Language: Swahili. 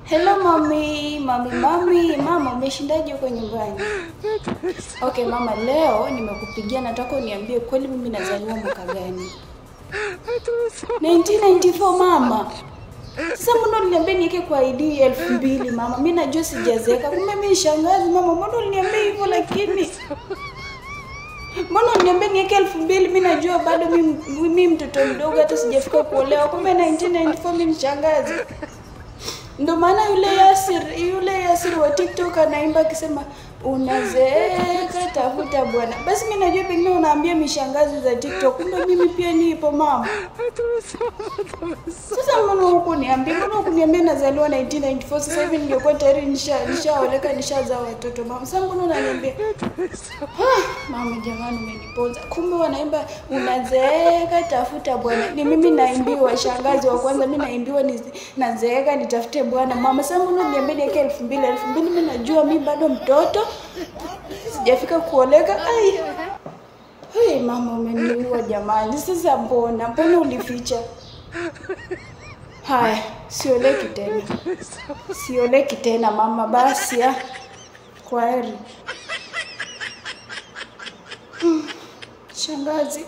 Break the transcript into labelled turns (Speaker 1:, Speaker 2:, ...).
Speaker 1: Hello mami, mama umeshindaje huko nyumbani? Okay mama, leo nimekupigia nataka uniambie kweli mimi nazaliwa mwaka gani? 1994 mama. Sasa mbona uliniambia niweke kwa ID 2000 mama? Mimi najua sijazeeka. Kumbe mimi shangazi mama, mbona uliniambia hivyo lakini? Mbona uliniambia niweke 2000? Mimi najua bado mimi mtoto mdogo hata sijafika kuolewa. Kumbe 1994 mimi shangazi. Ndo maana yule Yasir wa TikTok anaimba akisema unazeeka tafuta bwana. Basi mimi najua pengine unaambia mishangazi za TikTok, kumbe mimi pia nipo mama. Sasa mbona hukuniambia nazaliwa 1994? Sasa hivi ningekuwa tayari nishaoleka nishazaa watoto mama. Sasa mbona unaniambia? Mama jamani umeniponza. Kumbe wanaimba unazeeka tafuta bwana. Ni mimi naimbiwa shangazi wa kwanza, mimi naimbiwa nazeeka nitafute bwana mama. Sasa mbona unaniambia niweke 2000 mimi najua mimi bado mtoto. Sijafika kuoleka. Hey mama umeniua jamani. Sasa mbona ulificha? Haya, sioleki tena mama basi ya. Kwaheri. Shangazi.